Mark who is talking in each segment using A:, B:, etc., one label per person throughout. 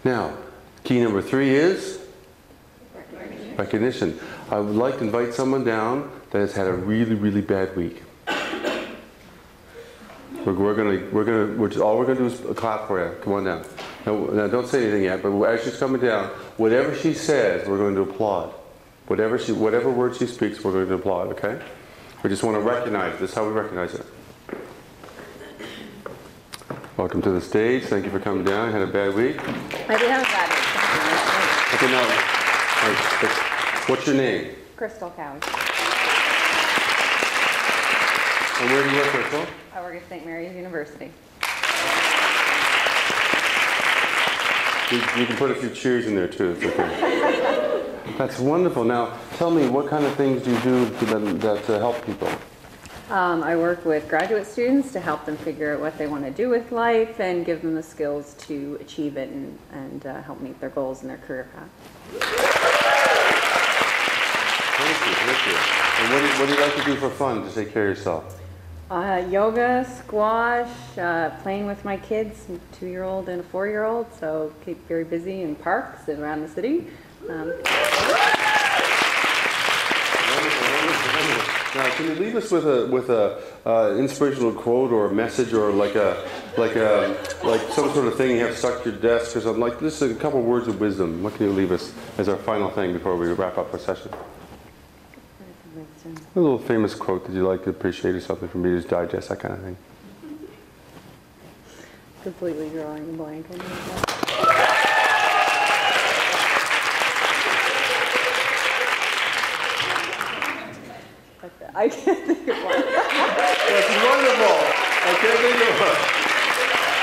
A: Now, key number 3 is recognition. I would like to invite someone down that has had a really, really bad week. All we're gonna do is clap for you. Come on down. Now don't say anything yet, but as she's coming down, whatever she says, we're going to applaud. Whatever word she speaks, we're going to applaud, okay? We just want to recognize it. This is how we recognize it. Welcome to the stage. Thank you for coming down. Had a bad week?
B: I did have a bad week.
A: Okay, now, what's your name?
B: Crystal Cows.
A: And where do you work, Crystal?
B: I work at St. Mary's University.
A: You can put a few cheers in there too. It's okay. That's wonderful. Now, tell me, what kind of things do you do that help people?
B: I work with graduate students to help them figure out what they want to do with life and give them the skills to achieve it and help meet their goals in their career path.
A: Thank you. And what do you like to do for fun to take care of yourself?
B: Yoga, squash, playing with my kids, a 2-year-old and a 4-year-old, so keep very busy in parks and around the city.
A: Now, can you leave us with a inspirational quote or a message or like some sort of thing you have stuck to your desk? Because I'm like, this is a couple of words of wisdom. What can you leave us as our final thing before we wrap up our session? A little famous quote that you like to appreciate or something from Reader's Digest, that kind of thing.
B: Completely drawing a blank. I can't think of one.
A: That's wonderful. I can't think of one.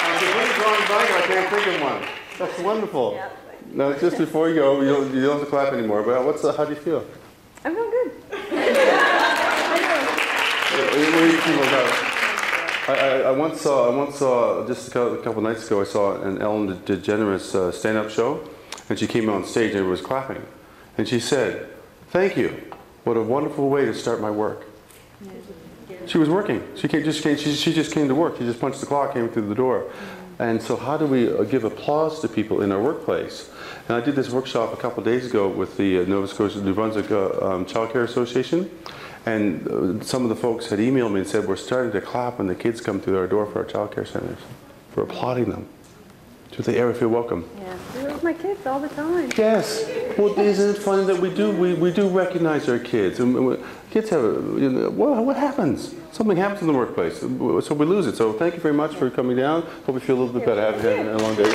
A: I'm completely drawing a blank. I can't think of one. That's wonderful.
B: Yep.
A: Now, just before you go, you don't have to clap anymore. But how do you feel?
B: I feel good.
A: I once saw just a couple of nights ago. I saw an Ellen DeGeneres stand-up show, and she came on stage and everyone was clapping, and she said, "Thank you. What a wonderful way to start my work." She was working. She just came to work. She just punched the clock, came through the door. And so how do we give applause to people in our workplace? And I did this workshop a couple of days ago with the Nova Scotia New Brunswick Child Care Association. And some of the folks had emailed me and said, we're starting to clap when the kids come through our door for our child care centers. We're applauding them. Do they ever feel welcome?
B: Yeah, I do it with my kids all the time.
A: Yes. Well, isn't it funny that we do recognize our kids? And kids have, what happens? Something happens in the workplace, so we lose it. So thank you very much for coming down. Hope you feel a little bit better. Have a long day.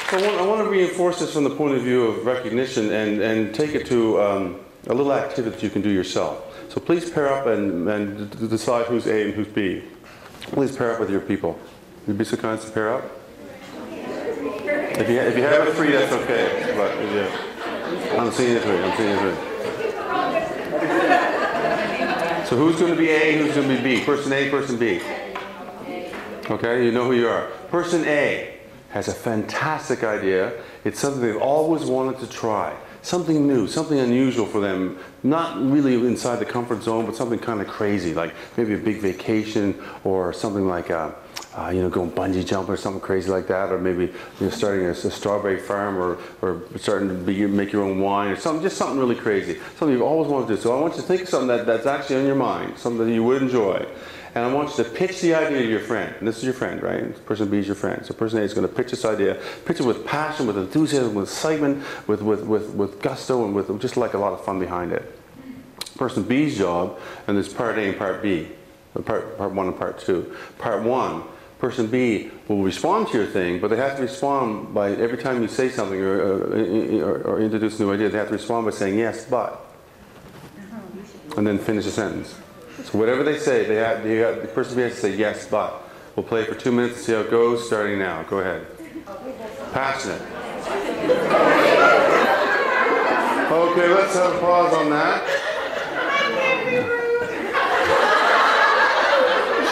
A: So I want to reinforce this from the point of view of recognition and take it to a little activity that you can do yourself. So please pair up and decide who's A and who's B. Please pair up with your people. You'd be so kind to pair up? If you have a 3, that's okay. But if I'm seeing a 3. So who's going to be A, who's going to be B? Person A, person B. Okay, you know who you are. Person A has a fantastic idea. It's something they've always wanted to try. Something new, something unusual for them. Not really inside the comfort zone, but something kind of crazy, like maybe a big vacation or something like going bungee jumping or something crazy like that, or maybe starting a strawberry farm or starting to make your own wine or something, just something really crazy, something you've always wanted to do. So I want you to think of something that's actually on your mind, something that you would enjoy. And I want you to pitch the idea to your friend. And this is your friend, right? Person B is your friend. So person A is going to pitch this idea. Pitch it with passion, with enthusiasm, with excitement, with gusto, and with just like a lot of fun behind it. Person B's job, and there's part A and part B. Part 1 and part 2. Part 1, person B will respond to your thing, but they have to respond by every time you say something or introduce a new idea, they have to respond by saying yes, but. And then finish the sentence. So whatever they say, the person B has to say yes, but. We'll play it for 2 minutes and see how it goes, starting now. Go ahead. Passionate. Okay, let's have a pause on that.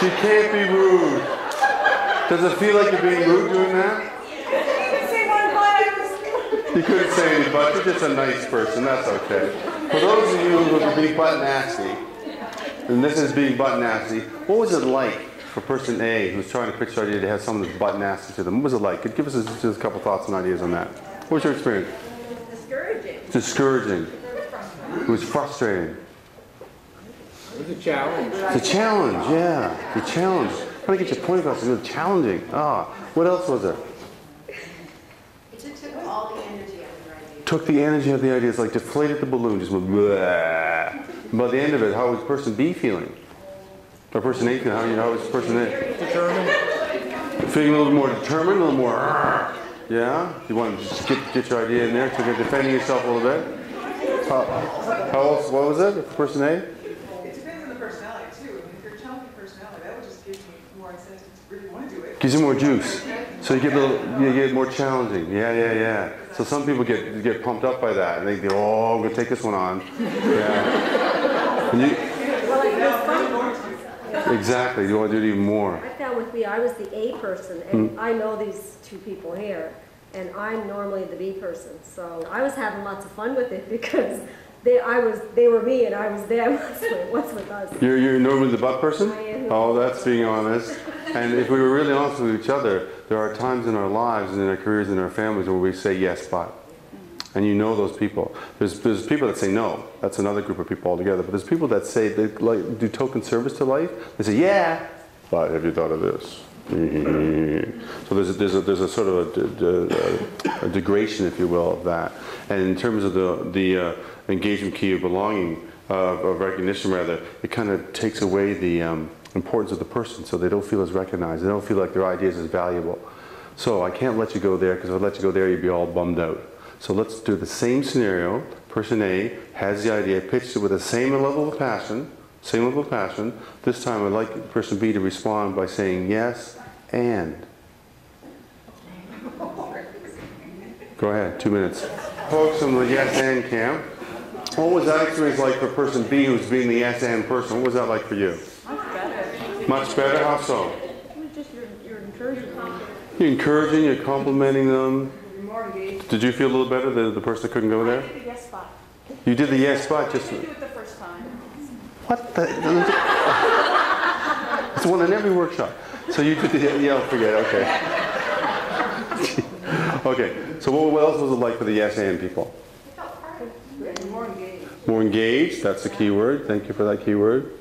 A: She can't be rude. Does it feel like you're being rude doing that? You couldn't say any but. You're just a nice person. That's okay. For those of you who are being butt nasty, and this is being butt nasty, what was it like for person A who's trying to pitch the idea to have someone that's butt nasty to them? What was it like? Give us just a couple thoughts and ideas on that. What was your experience?
C: Discouraging.
A: Discouraging. It was frustrating.
D: It was a challenge.
A: It's a challenge, yeah. The challenge. Trying to get your point across is really challenging. What else was there?
C: It took all the energy out of your idea.
A: Took the energy out of the idea. It's like deflated the balloon, just went blah. By the end of it, how was person B feeling? Or person A feeling? How was person A?
D: Determined.
A: Feeling a little more determined, a little more, yeah? You want to just get your idea in there, so you're defending yourself a little bit? How else, what was it, person A?
E: It depends on the personality too. I mean, if you're a challenging personality, that would just give you more incentive to really want to do it.
A: Gives you more juice. So you get more challenging. Yeah. So some people get pumped up by that, and they go, oh, I'm going to take this one on. Yeah. And exactly. You want to do it even more.
F: I found with me, I was the A person, and I know these two people here, and I'm normally the B person. So I was having lots of fun with it because they were me and I was them. So what's with us?
A: You're normally the butt person?
F: I am.
A: Oh, that's being honest. And if we were really honest with each other, there are times in our lives and in our careers and our families where we say yes, but. And you know those people. There's people that say no. That's another group of people altogether. But there's people that say they do token service to life. They say, yeah, but have you thought of this? So there's a sort of a degradation, if you will, of that. And in terms of the engagement key of belonging, of recognition rather, it kind of takes away the importance of the person, so they don't feel as recognized. They don't feel like their ideas is valuable. So I can't let you go there, because if I let you go there, you'd be all bummed out. So let's do the same scenario. Person A has the idea, pitched it with the same level of passion. This time I'd like person B to respond by saying yes and. Go ahead, 2 minutes. Folks from the yes and camp, what was that experience like for person B who's being the yes and person? What was that like for you?
C: Much better.
A: Much better? How so?
C: Just you're encouraging them.
A: You're encouraging, you're complimenting them.
C: You're more engaged.
A: Did you feel a little better, the person that couldn't go
C: I
A: there?
C: did the yes spot.
A: You did the yes spot
C: I
A: just...
C: didn't do it the first time.
A: What the? It's one in every workshop. So you did the, yeah, forget it, okay. Okay, so what else was it like for the yes and people?
C: It felt hard. You're more engaged.
A: More engaged, that's the key word. Thank you for that key word.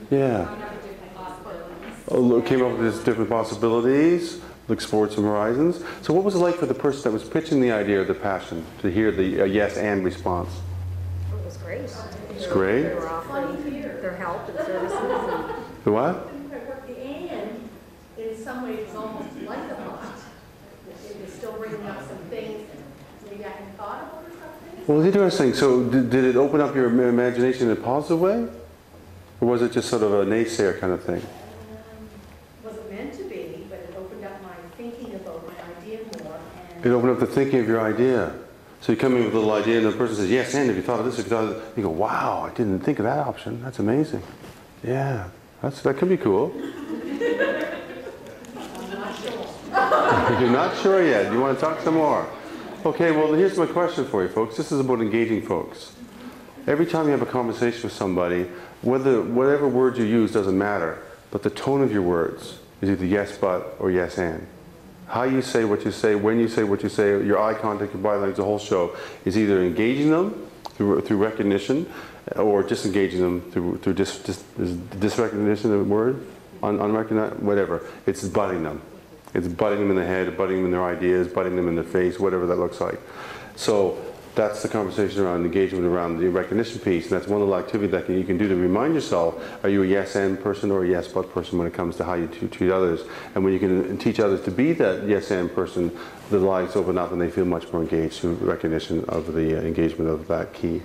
A: Yeah.
C: Different possibilities.
A: Oh, came up with these different possibilities, explored some horizons. So what was it like for the person that was pitching the idea of the passion to hear the yes and response?
F: It was great.
A: It's great.
F: They were offering their help and services. And
A: The what?
C: The and, in some ways, is almost like a thought. It's still bringing up some things that maybe I hadn't thought of or something.
A: Well, it's interesting. So did it open up your imagination in a positive way? Or was it just sort of a naysayer kind of thing?
C: Wasn't meant to be, but it opened up my thinking about my idea more. And
A: It opened up the thinking of your idea. So you come in with a little idea and the person says, yes, and if you thought of this, if you thought of that, you go, wow, I didn't think of that option. That's amazing. Yeah, that could be cool. You're not sure yet. You want to talk some more? Okay, well, here's my question for you, folks. This is about engaging folks. Every time you have a conversation with somebody, whatever words you use doesn't matter, but the tone of your words is either yes, but, or yes, and. How you say what you say, when you say what you say, your eye contact, your body language, the whole show is either engaging them through recognition or disengaging them through disrecognition of the word, unrecognized, whatever. It's butting them. It's butting them in the head, butting them in their ideas, butting them in their face, whatever that looks like. So that's the conversation around engagement, around the recognition piece, and that's one little activity that you can do to remind yourself, are you a yes and person or a yes but person when it comes to how you treat others? And when you can teach others to be that yes and person, the lives open up and they feel much more engaged through recognition of the engagement of that key.